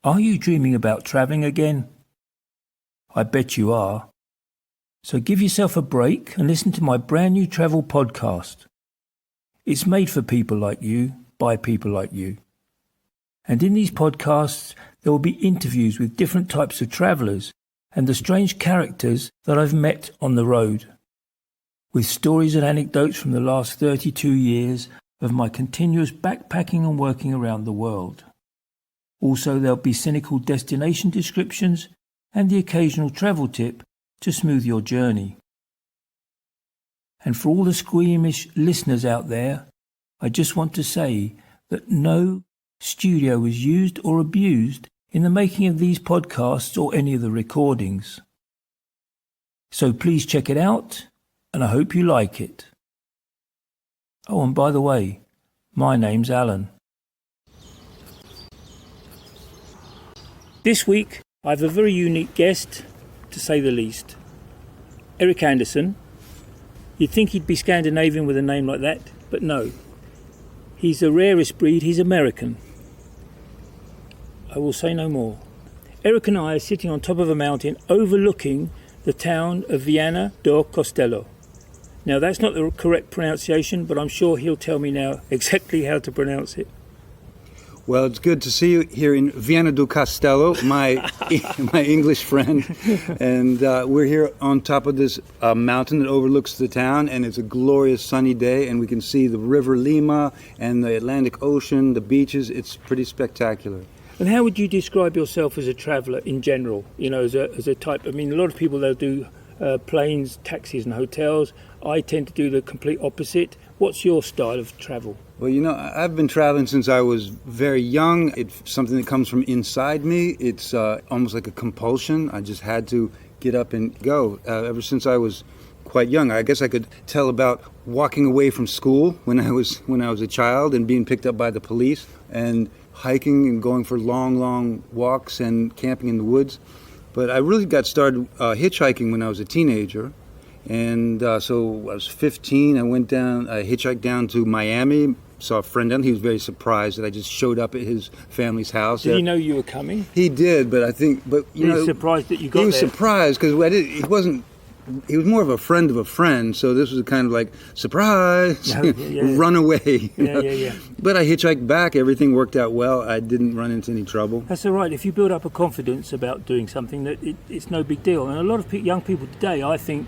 Are you dreaming about travelling again? I bet you are. So give yourself a break and listen to my brand new travel podcast. It's made for people like you, by people like you. And in these podcasts, there will be interviews with different types of travellers and the strange characters that I've met on the road, with stories and anecdotes from the last 32 years of my continuous backpacking and working around the world. Also, there'll be cynical destination descriptions and the occasional travel tip to smooth your journey. And for all the squeamish listeners out there, I just want to say that no studio was used or abused in the making of these podcasts or any of the recordings. So please check it out, and I hope you like it. Oh, and by the way, my name's Alan. This week, I have a very unique guest, to say the least. Eric Anderson. You'd think he'd be Scandinavian with a name like that, but no. He's the rarest breed, he's American. I will say no more. Eric and I are sitting on top of a mountain overlooking the town of Viana do Castelo. Now that's not the correct pronunciation, but I'm sure he'll tell me now exactly how to pronounce it. Well, it's good to see you here in Viana do Castelo, my English friend. And we're here on top of this mountain that overlooks the town, and it's a glorious sunny day, and we can see the River Lima and the Atlantic Ocean, the beaches. It's pretty spectacular. And how would you describe yourself as a traveller in general? You know, as a type, I mean, a lot of people, they'll do planes, taxis and hotels. I tend to do the complete opposite. What's your style of travel? Well, you know, I've been traveling since I was very young. It's something that comes from inside me. It's almost like a compulsion. I just had to get up and go. Ever since I was quite young, I guess I could tell about walking away from school when I was a child and being picked up by the police, and hiking and going for long walks and camping in the woods. But I really got started hitchhiking when I was a teenager. And so I was 15, I hitchhiked down to Miami, saw a friend down. He was very surprised that I just showed up at his family's house. Did he know you were coming? He did, but he was surprised that you got there? He was surprised because he was more of a friend, so this was a kind of like, surprise, run away. Yeah. But I hitchhiked back, everything worked out well, I didn't run into any trouble. That's all right, if you build up a confidence about doing something, that it's no big deal. And a lot of young people today, I think,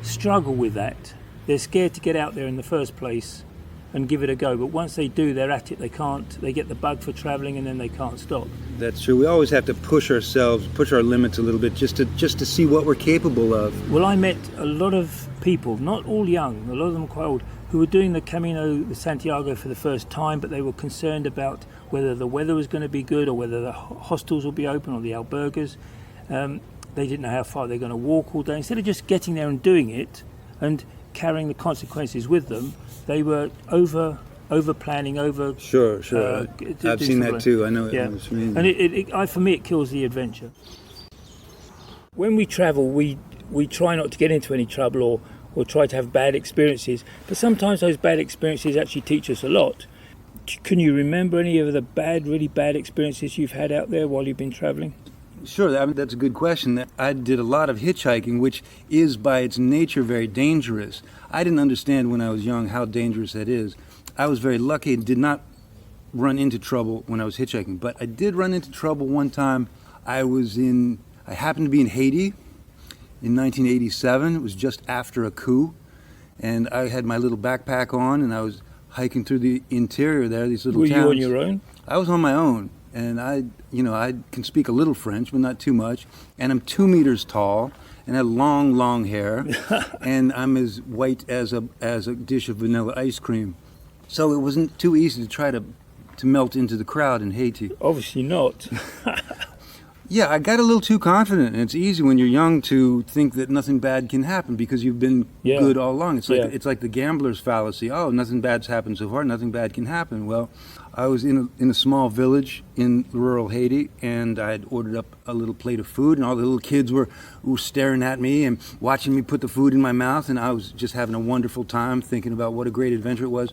struggle with that. They're scared to get out there in the first place and give it a go, but once they do, they're at it. They get the bug for travelling, and then they can't stop. That's true. We always have to push our limits a little bit, just to see what we're capable of. Well, I met a lot of people, not all young, a lot of them quite old, who were doing the Camino de Santiago for the first time, but they were concerned about whether the weather was going to be good or whether the hostels would be open or the albergas. They didn't know how far they're going to walk all day. Instead of just getting there and doing it and carrying the consequences with them, they were over planning, Sure. I've seen that too. I know what you mean. And for me, it kills the adventure. When we travel, we try not to get into any trouble or try to have bad experiences. But sometimes those bad experiences actually teach us a lot. Can you remember any of the really bad experiences you've had out there while you've been traveling? Sure, that's a good question. I did a lot of hitchhiking, which is by its nature very dangerous. I didn't understand when I was young how dangerous that is. I was very lucky and did not run into trouble when I was hitchhiking, but I did run into trouble one time. I happened to be in Haiti in 1987. It was just after a coup, and I had my little backpack on, and I was hiking through the interior there, these little towns. Were you on your own? I was on my own. And I can speak a little French, but not too much. And I'm 2 meters tall, and I have long hair, and I'm as white as a dish of vanilla ice cream. So it wasn't too easy to try to melt into the crowd in Haiti. Obviously not. Yeah, I got a little too confident, and it's easy when you're young to think that nothing bad can happen because you've been good all along. It's like the gambler's fallacy. Oh, nothing bad's happened so far, nothing bad can happen. Well, I was in a small village in rural Haiti, and I had ordered up a little plate of food, and all the little kids were staring at me and watching me put the food in my mouth, and I was just having a wonderful time thinking about what a great adventure it was,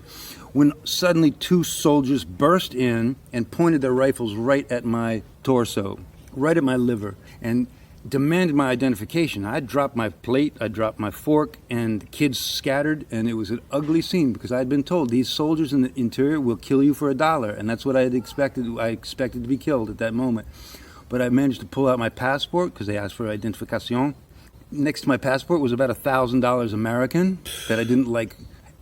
when suddenly two soldiers burst in and pointed their rifles right at my torso, right at my liver, and demanded my identification. I dropped my plate, I dropped my fork, and the kids scattered, and it was an ugly scene because I had been told these soldiers in the interior will kill you for $1, and that's what I had expected. I expected to be killed at that moment. But I managed to pull out my passport because they asked for identification. Next to my passport was about $1,000 American that I didn't like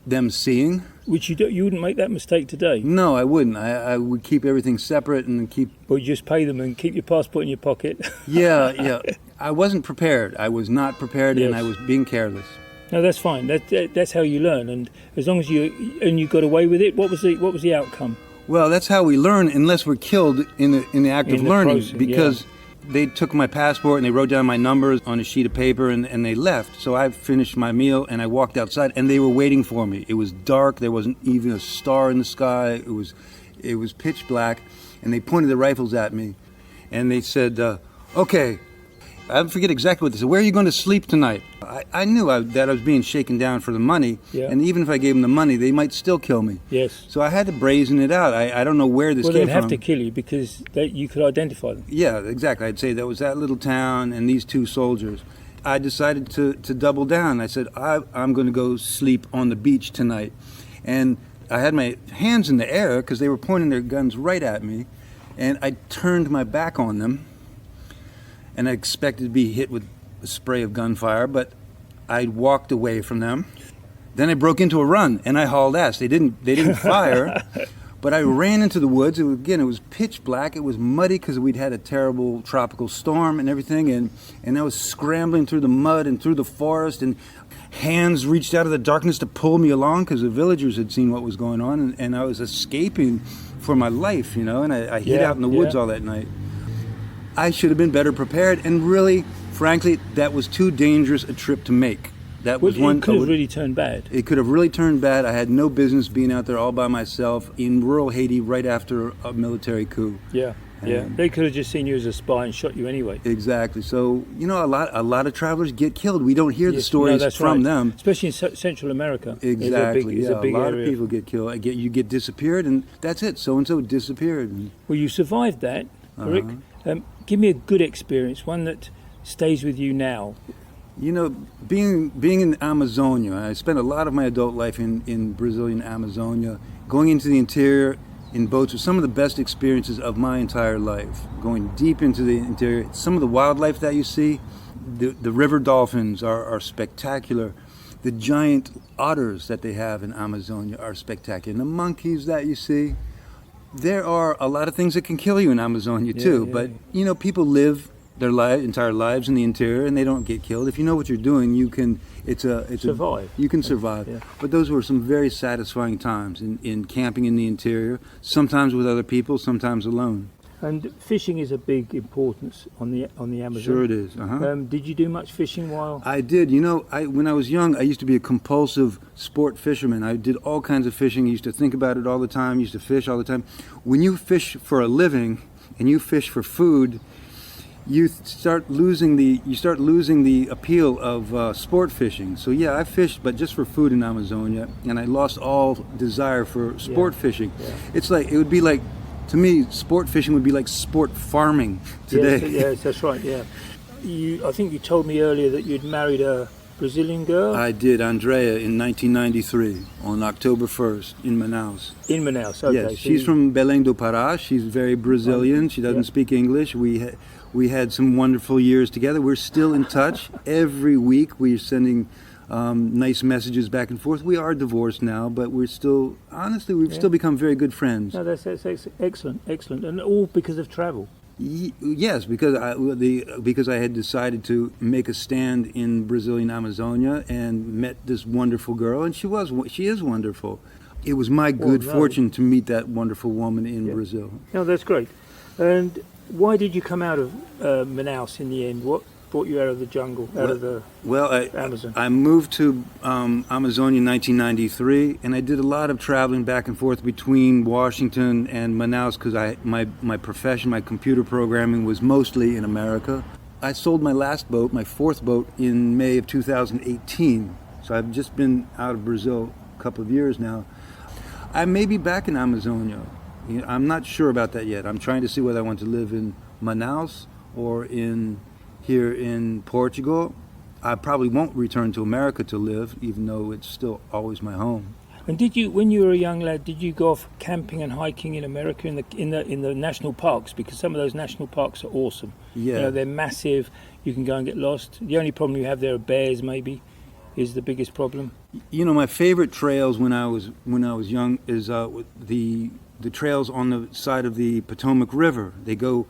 them seeing. Which you wouldn't make that mistake today? No, I wouldn't. I would keep everything separate and keep... But you just pay them and keep your passport in your pocket? Yeah. I wasn't prepared. I was not prepared, yes. And I was being careless. No, that's fine. That's how you learn. And as long as you got away with it, what was the outcome? Well, that's how we learn, unless we're killed in the act of learning. Process, because they took my passport and they wrote down my numbers on a sheet of paper and they left. So I finished my meal and I walked outside and they were waiting for me. It was dark. There wasn't even a star in the sky. It was pitch black, and they pointed their rifles at me and they said, okay. I forget exactly what they said. Where are you going to sleep tonight? I knew that I was being shaken down for the money, and even if I gave them the money, they might still kill me. Yes. So I had to brazen it out. I don't know where this came from. Well, they'd have to kill you because you could identify them. Yeah, exactly. I'd say that was that little town and these two soldiers. I decided to double down. I said, I'm going to go sleep on the beach tonight. And I had my hands in the air because they were pointing their guns right at me, and I turned my back on them. And I expected to be hit with a spray of gunfire, but I walked away from them. Then I broke into a run, and I hauled ass. They didn't fire, but I ran into the woods. It was pitch black. It was muddy because we'd had a terrible tropical storm and everything, and I was scrambling through the mud and through the forest, and hands reached out of the darkness to pull me along because the villagers had seen what was going on, and I was escaping for my life, and I hid out in the woods all that night. I should have been better prepared, and really, frankly, that was too dangerous a trip to make. That was one. It could have really turned bad. It could have really turned bad. I had no business being out there all by myself in rural Haiti right after a military coup. Yeah. They could have just seen you as a spy and shot you anyway. Exactly. So a lot of travelers get killed. We don't hear the stories from them, especially in Central America. Exactly. It's a big lot area. of people get killed. You get disappeared, and that's it. So and so disappeared. Well, you survived that, Rick. Give me a good experience, one that stays with you now. Being in Amazonia, I spent a lot of my adult life in Brazilian Amazonia. Going into the interior in boats was some of the best experiences of my entire life. Going deep into the interior, some of the wildlife that you see, the river dolphins are spectacular. The giant otters that they have in Amazonia are spectacular. And the monkeys that you see. There are a lot of things that can kill you in Amazonia too, but people live their entire lives in the interior and they don't get killed. If you know what you're doing, you can survive. You can survive. Yeah. But those were some very satisfying times in camping in the interior, sometimes with other people, sometimes alone. And fishing is a big importance on the Amazon. Sure it is. Did you do much fishing while? I did. When I was young, I used to be a compulsive sport fisherman. I did all kinds of fishing. I used to think about it all the time. I used to fish all the time. When you fish for a living and you fish for food, you start losing the appeal of sport fishing. So I fished, but just for food in Amazonia, and I lost all desire for sport fishing. Yeah. It would be like. To me, sport fishing would be like sport farming today. Yes, that's right, yeah. I think you told me earlier that you'd married a Brazilian girl? I did, Andrea, in 1993, on October 1st, in Manaus. In Manaus, okay. Yes, she's from Belém do Pará. She's very Brazilian. She doesn't speak English. We had some wonderful years together. We're still in touch. Every week we're sending nice messages back and forth. We are divorced now, but we've still become very good friends. No, that's excellent, and all because of travel. Yes, because I had decided to make a stand in Brazilian Amazonia and met this wonderful girl, and she is wonderful. It was my good fortune to meet that wonderful woman in Brazil. No, that's great. And why did you come out of Manaus in the end? brought you out of the jungle, out of the Amazon? I moved to Amazonia in 1993, and I did a lot of traveling back and forth between Washington and Manaus because my profession, my computer programming, was mostly in America. I sold my last boat, my fourth boat, in May of 2018. So I've just been out of Brazil a couple of years now. I may be back in Amazonia. I'm not sure about that yet. I'm trying to see whether I want to live in Manaus or here in Portugal. I probably won't return to America to live, even though it's still always my home. And when you were a young lad, did you go off camping and hiking in America in the national parks? Because some of those national parks are awesome. Yeah, they're massive. You can go and get lost. The only problem you have there are bears, maybe, is the biggest problem. My favorite trails when I was young is the trails on the side of the Potomac River. They go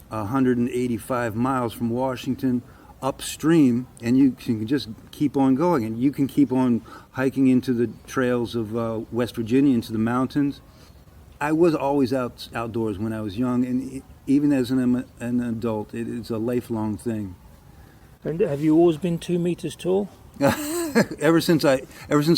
185 miles from Washington upstream, and you can just keep on going, and you can keep on hiking into the trails of West Virginia, into the mountains. I was always outdoors when I was young, and even as an adult, it is a lifelong thing. And have you always been 2 meters tall? Ever since I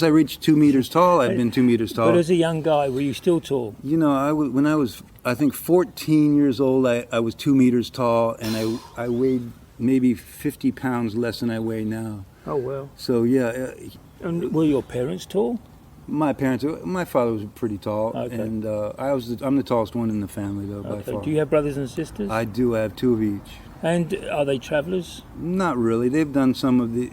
reached 2 meters tall, I've been 2 meters tall. But as a young guy, were you still tall? When I was, I think, 14 years old, I was 2 meters tall, and I weighed maybe 50 pounds less than I weigh now. Oh, well. So, yeah. And were your parents tall? My father was pretty tall, okay. And I'm the tallest one in the family, though, by far. Do you have brothers and sisters? I do. I have 2 of each. And are they travelers? Not really. They've done some of the...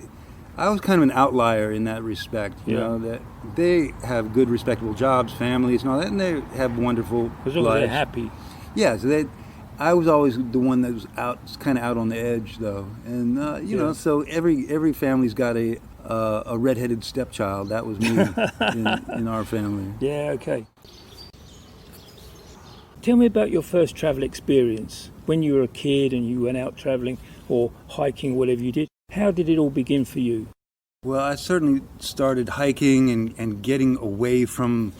I was kind of an outlier in that respect, that they have good, respectable jobs, families, and all that, and they have wonderful lives. As long as they're happy. Yeah, so I was always the one that was kind of out on the edge, though, and so every family's got a redheaded stepchild. That was me in our family. Yeah, okay. Tell me about your first travel experience when you were a kid and you went out traveling or hiking, whatever you did. How did it all begin for you? Well, I certainly started hiking and getting away from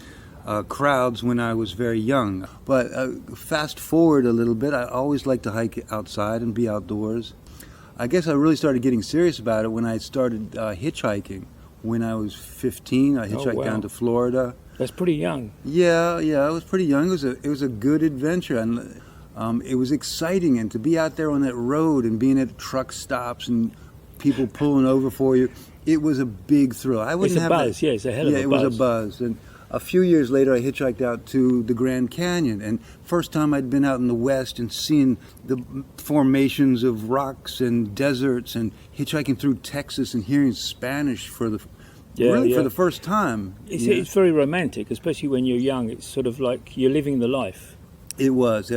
crowds when I was very young. But fast forward a little bit, I always liked to hike outside and be outdoors. I guess I really started getting serious about it when I started hitchhiking. When I was 15, I hitchhiked down to Florida. That's pretty young. Yeah, I was pretty young. It was a good adventure, and it was exciting. And to be out there on that road and being at truck stops and people pulling over for you, it was a big thrill. It's a buzz, it's a hell of a buzz. Yeah, it was a buzz. And a few years later, I hitchhiked out to the Grand Canyon. And first time I'd been out in the West and seen the formations of rocks and deserts, and hitchhiking through Texas and hearing Spanish for the first time. It's very romantic, especially when you're young. It's sort of like you're living the life. It was.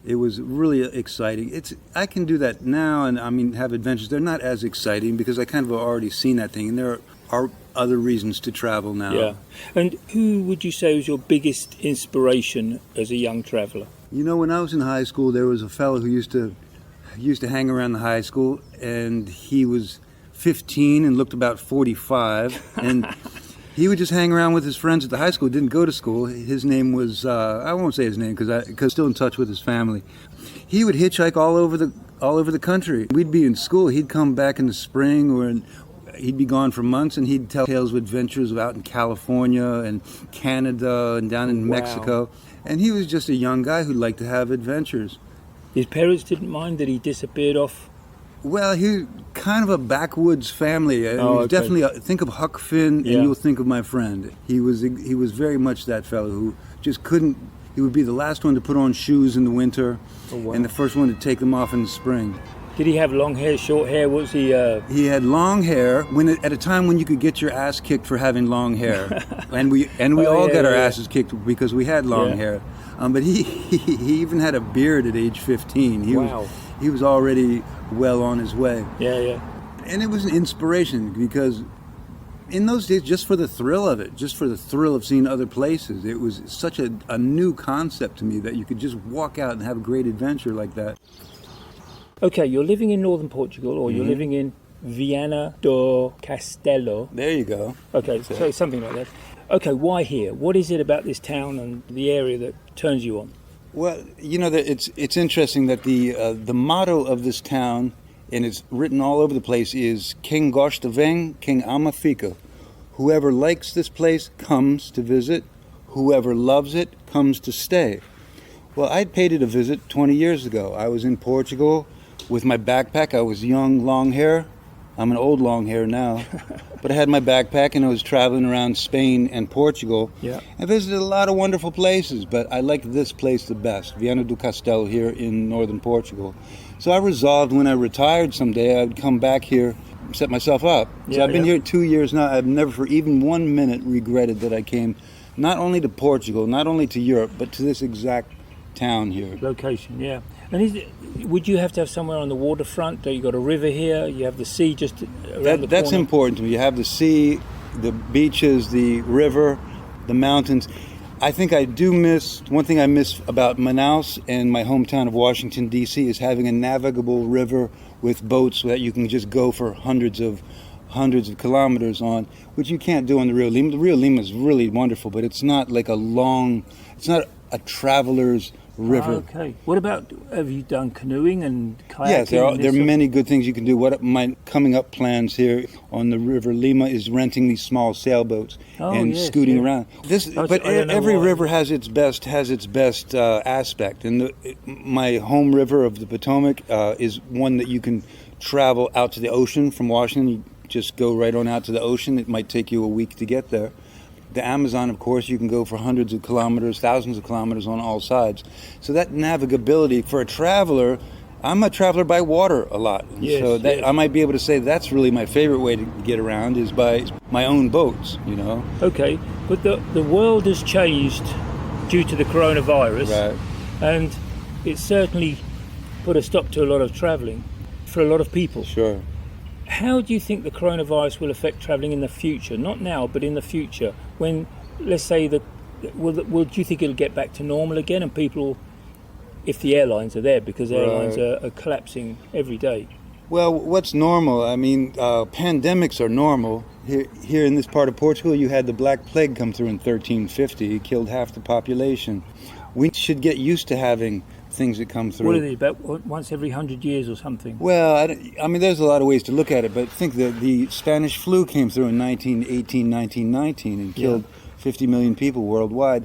It was really exciting. I can do that now, and have adventures. They're not as exciting because I kind of already seen that thing, and there are other reasons to travel now. Yeah. And who would you say was your biggest inspiration as a young traveler? When I was in high school, there was a fellow who used to hang around the high school, and he was 15 and looked about 45, and he would just hang around with his friends at the high school. Didn't go to school. His name was I won't say his name because I'm still in touch with his family. He would hitchhike all over the country. We'd be in school. He'd come back in the spring, or he'd be gone for months, and he'd tell tales of adventures out in California and Canada and down in Mexico. And he was just a young guy who liked to have adventures. His parents didn't mind that he disappeared off? Well, he kind of a backwoods family. Definitely think of Huck Finn, and you'll think of my friend. He was very much that fellow who just couldn't. He would be the last one to put on shoes in the winter, and the first one to take them off in the spring. Did he have long hair, short hair? Was he? He had long hair at a time when you could get your ass kicked for having long hair, and we all got our asses kicked because we had long hair. But he even had a beard at age 15. He was already well on his way. Yeah. And it was an inspiration because in those days, just for the thrill of it, just for the thrill of seeing other places, it was such a new concept to me that you could just walk out and have a great adventure like that. Okay, you're living in northern Portugal, or you're living in Viana do Castelo. There you go. Okay, so something like that. Okay, why here? What is it about this town and the area that turns you on? Well, it's interesting that the motto of this town and it's written all over the place, is Quem gosta vem, quem ama fica. Whoever likes this place comes to visit. Whoever loves it comes to stay. Well, I'd paid it a visit 20 years ago. I was in Portugal with my backpack. I was young, long hair. I'm an old long hair now. But I had my backpack and I was traveling around Spain and Portugal. Yeah. I visited a lot of wonderful places, but I liked this place the best, Viana do Castelo here in northern Portugal. So I resolved when I retired someday I'd come back here, set myself up. So I've been here 2 years now. I've never for even 1 minute regretted that I came not only to Portugal, not only to Europe, but to this exact town here. Location, yeah. And would you have to have somewhere on the waterfront? You got a river here, you have the sea just around the That's corner. important to me. You have the sea, the beaches, the river, the mountains. I think I do miss, one thing I miss about Manaus and my hometown of Washington, D.C. is having a navigable river with boats that you can just go for hundreds of kilometers on, which you can't do on the Rio Lima. The Rio Lima is really wonderful, but it's not like it's not a traveler's river. Okay. What about, have you done canoeing and kayaking? Yes, there are many good things you can do. What my coming up plans here on the River Lima is renting these small sailboats and scooting around. But every river has its best aspect, and my home river of the Potomac is one that you can travel out to the ocean from Washington. You just go right on out to the ocean. It might take you a week to get there. The Amazon, of course, you can go for hundreds of kilometers, thousands of kilometers on all sides. So that navigability for a traveler, I'm a traveler by water a lot. I might be able to say that's really my favorite way to get around is by my own boats, Okay, but the world has changed due to the coronavirus. Right. And it's certainly put a stop to a lot of traveling for a lot of people. Sure. How do you think the coronavirus will affect travelling in the future? Not now, but in the future. When, let's say, do you think it'll get back to normal again and people, if the airlines are there, because airlines are collapsing every day? Well, what's normal? I mean, pandemics are normal. Here in this part of Portugal, you had the Black Plague come through in 1350. It killed half the population. We should get used to having things that come through. What are they, about once every 100 years or something? Well, I mean, there's a lot of ways to look at it, but think that the Spanish flu came through in 1918, 1919 and killed 50 million people worldwide.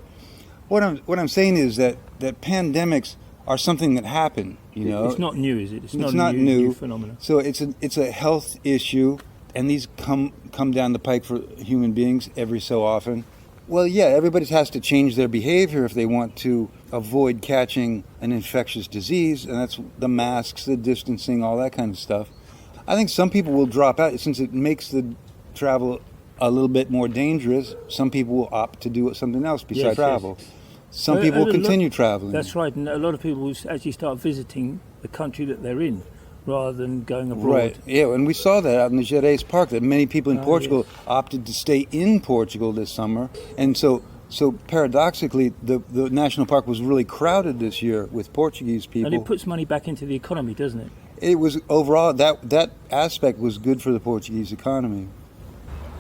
What I'm saying is that pandemics are something that happen, It's not new, is it? It's not a new phenomenon. So it's a health issue, and these come down the pike for human beings every so often. Well, yeah, everybody has to change their behavior if they want to avoid catching an infectious disease, and that's the masks, the distancing, all that kind of stuff. I think some people will drop out since it makes the travel a little bit more dangerous. Some people will opt to do something else besides travel. Yes. Some people will continue traveling. That's right, and a lot of people will actually start visiting the country that they're in rather than going abroad. Right, yeah, and we saw that out in the Gerês Park, that many people in Portugal opted to stay in Portugal this summer. And so paradoxically, the national park was really crowded this year with Portuguese people. And it puts money back into the economy, doesn't it? It was, overall, that aspect was good for the Portuguese economy.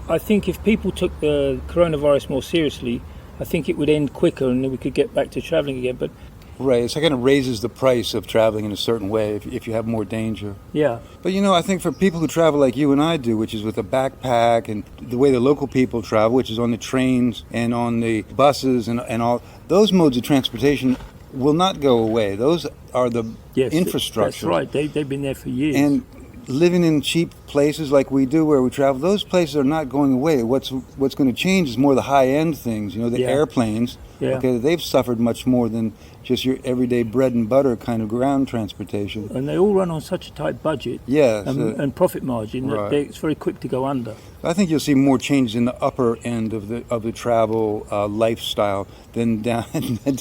I think if people took the coronavirus more seriously, I think it would end quicker and then we could get back to travelling again. But right, it kind of raises the price of traveling in a certain way if you have more danger. Yeah. But I think for people who travel like you and I do, which is with a backpack, and the way the local people travel, which is on the trains and on the buses and all, those modes of transportation will not go away. Those are the infrastructure. That's right, they've been there for years. And living in cheap places like we do where we travel, those places are not going away. What's going to change is more the high-end things, the airplanes. Yeah. Okay, they've suffered much more than just your everyday bread and butter kind of ground transportation. And they all run on such a tight budget and profit margin that it's very quick to go under. I think you'll see more changes in the upper end of the travel lifestyle than down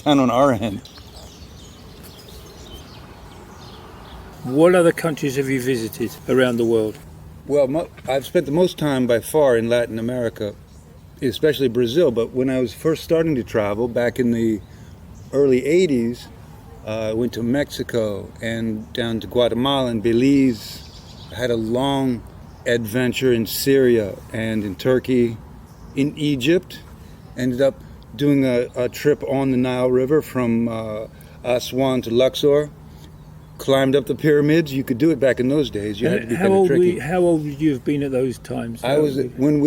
on our end. What other countries have you visited around the world? Well, I've spent the most time by far in Latin America, especially Brazil. But when I was first starting to travel back in the early 80s, I went to Mexico and down to Guatemala and Belize. I had a long adventure in Syria and in Turkey, in Egypt. Ended up doing a trip on the Nile River from Aswan to Luxor. climbed up the pyramids. You could do it back in those days. You had to be kind of tricky. How old would you have been at those times? I was when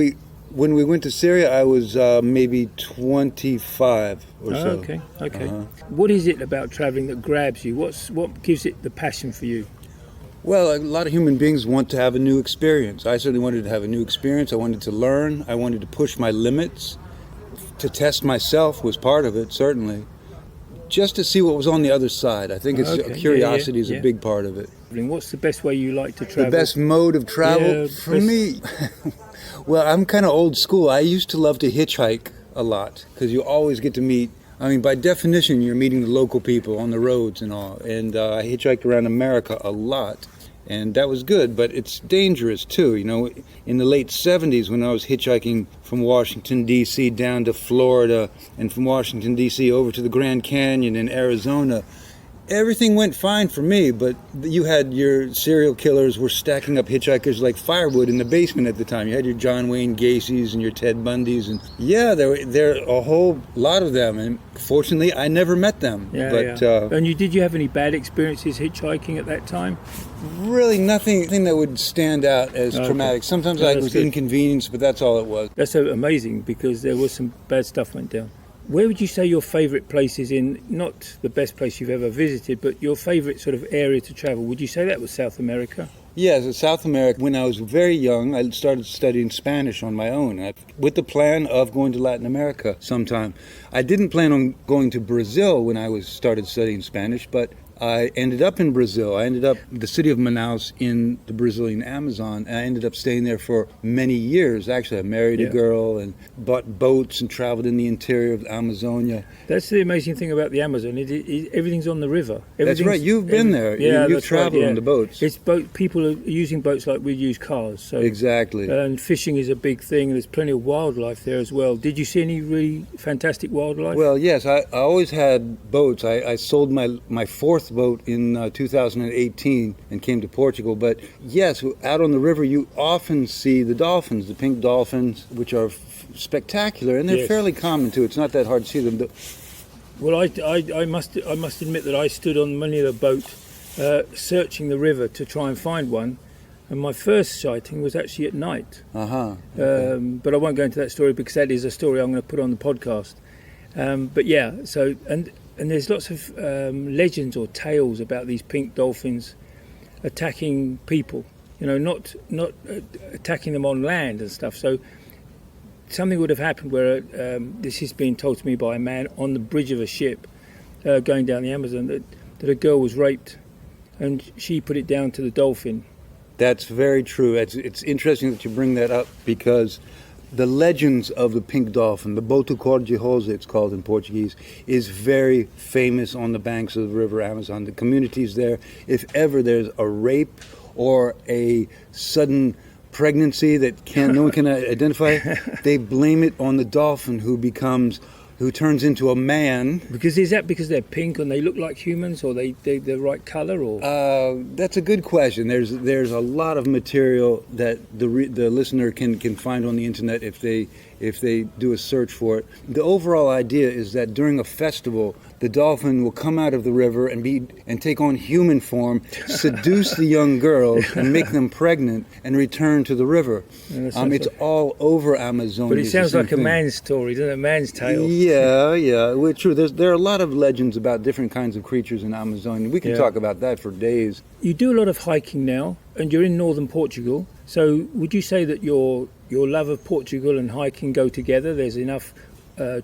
we went to Syria. I was maybe 25 or so. Okay. What is it about traveling that grabs you? What gives it the passion for you? Well, a lot of human beings want to have a new experience. I certainly wanted to have a new experience. I wanted to learn. I wanted to push my limits. To test myself was part of it, certainly. Just to see what was on the other side. I think curiosity is a big part of it. What's the best way you like to travel? The best mode of travel for me? Well, I'm kind of old school. I used to love to hitchhike a lot because you always get to meet. I mean, by definition, you're meeting the local people on the roads and all. And I hitchhiked around America a lot. And that was good, but it's dangerous too. You know, in the late 70s when I was hitchhiking from Washington, D.C. down to Florida and from Washington, D.C. over to the Grand Canyon in Arizona, everything went fine for me, but you had your serial killers were stacking up hitchhikers like firewood in the basement at the time. You had your John Wayne Gacy's and your Ted Bundys, and there were a whole lot of them, and fortunately I never met them. And did you have any bad experiences hitchhiking at that time? Really nothing that would stand out as traumatic. Sometimes I was inconvenienced, but that's all it was. That's so amazing because there was some bad stuff went down. Where would you say your favourite place is in, not the best place you've ever visited, but your favourite sort of area to travel? Would you say that was South America? Yes, in South America. When I was very young, I started studying Spanish on my own with the plan of going to Latin America sometime. I didn't plan on going to Brazil when I started studying Spanish, but I ended up in Brazil. I ended up in the city of Manaus in the Brazilian Amazon, and I ended up staying there for many years. Actually, I married a girl and bought boats and traveled in the interior of Amazonia. That's the amazing thing about the Amazon. Everything's on the river. That's right. You've been there. You've traveled on the boats. It's people are using boats like we use cars. So exactly. And fishing is a big thing. There's plenty of wildlife there as well. Did you see any really fantastic wildlife? Well, yes. I always had boats. I sold my fourth boat in 2018 and came to Portugal. But yes, out on the river you often see the dolphins, the pink dolphins, which are spectacular, and they're fairly common too. It's not that hard to see them. Well, I must admit that I stood on many of the boat searching the river to try and find one, and my first sighting was actually at night. Okay. But I won't go into that story because that is a story I'm going to put on the podcast. But yeah, so and there's lots of legends or tales about these pink dolphins attacking people. You know, not attacking them on land and stuff. So something would have happened where this is being told to me by a man on the bridge of a ship going down the Amazon that a girl was raped, and she put it down to the dolphin. That's very true. It's interesting that you bring that up because the legends of the pink dolphin, the boto cor-de-rosa it's called in Portuguese, is very famous on the banks of the river Amazon. The communities there, if ever there's a rape or a sudden pregnancy that no one can identify, they blame it on the dolphin who turns into a man. Is that because they're pink and they look like humans, or they're the right color, or? That's a good question. There's a lot of material that the listener can find on the internet if they do a search for it. The overall idea is that during a festival, the dolphin will come out of the river and take on human form, seduce the young girls and make them pregnant, and return to the river. It's all over Amazonia. But it sounds like a man's story, doesn't it? A man's tale. Yeah. Well, true. There are a lot of legends about different kinds of creatures in Amazonia. We can talk about that for days. You do a lot of hiking now, and you're in northern Portugal. So would you say that your love of Portugal and hiking go together? There's enough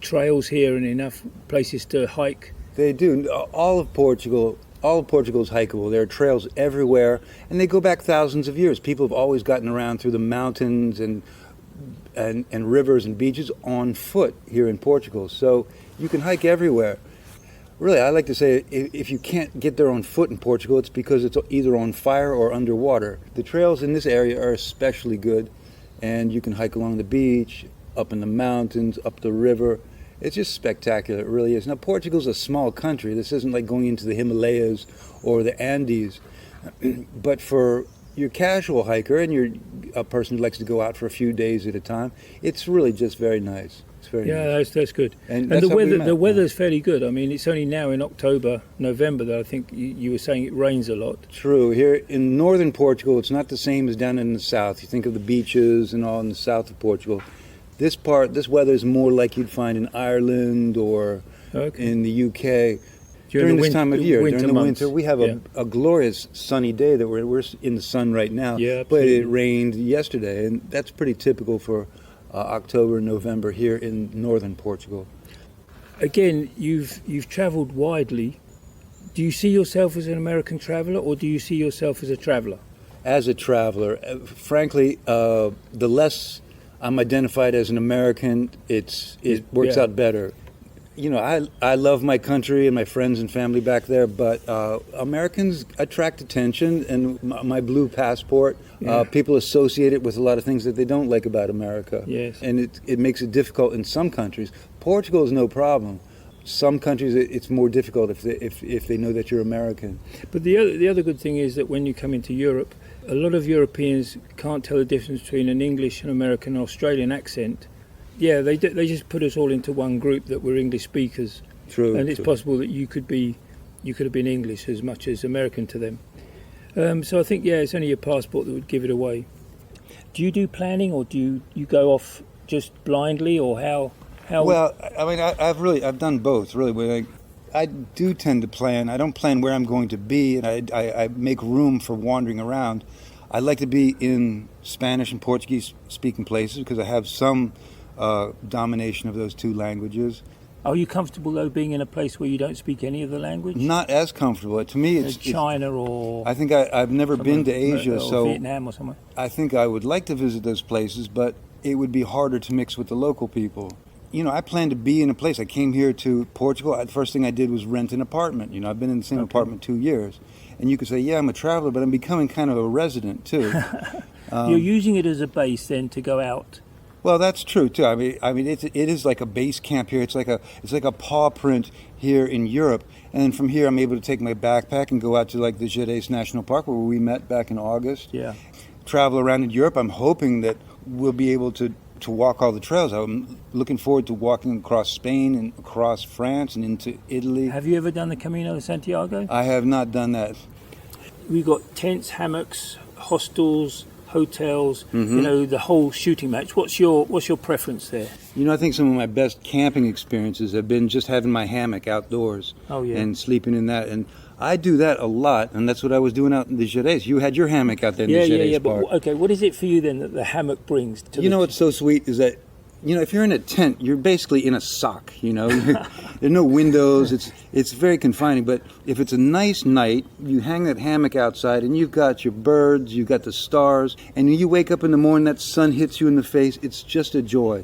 trails here and enough places to hike? They do. All of Portugal is hikeable. There are trails everywhere, and they go back thousands of years. People have always gotten around through the mountains and rivers and beaches on foot here in Portugal. So you can hike everywhere. Really, I like to say if you can't get there on foot in Portugal, it's because it's either on fire or underwater. The trails in this area are especially good, and you can hike along the beach, up in the mountains, up the river. It's just spectacular, it really is. Now, Portugal's a small country. This isn't like going into the Himalayas or the Andes. But for you're a casual hiker and you're a person who likes to go out for a few days at a time, it's really just very nice. It's very nice. That's good. And the weather's fairly good. I mean, it's only now in October, November that I think you were saying it rains a lot. True. Here in northern Portugal, it's not the same as down in the south. You think of the beaches and all in the south of Portugal. This weather is more like you'd find in Ireland or in the UK. During this time of year, during the winter, we have a glorious sunny day that we're in the sun right now. Yeah, but it rained yesterday, and that's pretty typical for October and November here in northern Portugal. Again, you've travelled widely. Do you see yourself as an American traveller, or do you see yourself as a traveller? As a traveller, frankly, the less I'm identified as an American, it works out better. You know, I love my country and my friends and family back there, but Americans attract attention, and my blue passport, people associate it with a lot of things that they don't like about America. Yes. And it makes it difficult in some countries. Portugal is no problem. Some countries it's more difficult if they know that you're American. But the other good thing is that when you come into Europe, a lot of Europeans can't tell the difference between an English, an American, and Australian accent. Yeah, they just put us all into one group that we're English speakers. True. And it's possible that you could have been English as much as American to them. So I think it's only your passport that would give it away. Do you do planning, or do you go off just blindly, or how? Well, I mean, I've done both really. When I do tend to plan. I don't plan where I'm going to be, and I make room for wandering around. I like to be in Spanish and Portuguese speaking places because I have some domination of those two languages. Are you comfortable though being in a place where you don't speak any of the language? Not as comfortable. To me, it's China or. I think I've never been to Asia, so Vietnam or somewhere. I think I would like to visit those places, but it would be harder to mix with the local people. You know, I plan to be in a place. I came here to Portugal. The first thing I did was rent an apartment. You know, I've been in the same apartment 2 years, and you could say, yeah, I'm a traveler, but I'm becoming kind of a resident too. You're using it as a base then to go out. Well, that's true too. I mean, it is like a base camp here. It's like a paw print here in Europe, and then from here I'm able to take my backpack and go out to like the Gerês National Park where we met back in August. Yeah. Travel around in Europe. I'm hoping that we'll be able to walk all the trails. I'm looking forward to walking across Spain and across France and into Italy. Have you ever done the Camino de Santiago? I have not done that. We've got tents, hammocks, hostels, hotels, you know, the whole shooting match. What's your preference there? You know, I think some of my best camping experiences have been just having my hammock outdoors and sleeping in that. And I do that a lot, and that's what I was doing out in the Gerês. You had your hammock out there in the Gerês Park. But okay, what is it for you then that the hammock brings to You know what's so sweet is that, you know, if you're in a tent, you're basically in a sock, you know. There are no windows. It's very confining. But if it's a nice night, you hang that hammock outside, and you've got your birds, you've got the stars, and you wake up in the morning, that sun hits you in the face. It's just a joy.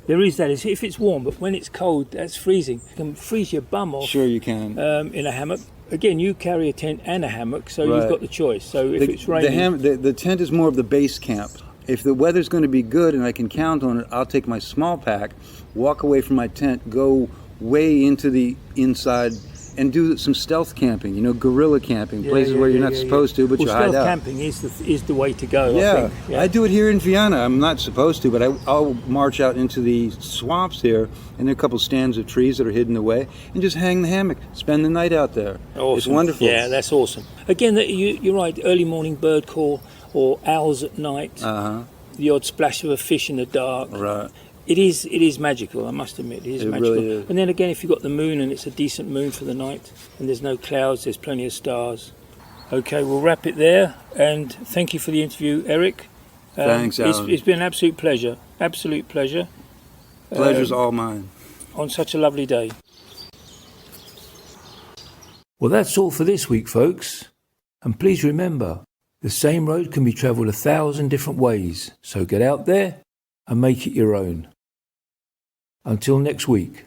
There is that. If it's warm, but when it's cold, that's freezing. You can freeze your bum off. Sure you can. In a hammock. Again, you carry a tent and a hammock, so you've got the choice. So if it's raining... The tent is more of the base camp. If the weather's going to be good and I can count on it, I'll take my small pack, walk away from my tent, go way into the inside, and do some stealth camping, you know, guerrilla camping, places where you're not supposed to, but you hide out. Stealth camping is the way to go, I think. I do it here in Vienna. I'm not supposed to, but I'll march out into the swamps here, and there are a couple stands of trees that are hidden away, and just hang the hammock, spend the night out there. Awesome. It's wonderful. Yeah, that's awesome. Again, you're right, early morning bird call, or owls at night, the odd splash of a fish in the dark. Right. It is magical, I must admit. It is magical. Really is. And then again, if you've got the moon and it's a decent moon for the night and there's no clouds, there's plenty of stars. Okay, we'll wrap it there. And thank you for the interview, Eric. Thanks, Alan. It's been an absolute pleasure. Absolute pleasure. Pleasure's all mine. On such a lovely day. Well, that's all for this week, folks. And please remember, the same road can be travelled 1,000 different ways. So get out there and make it your own. Until next week.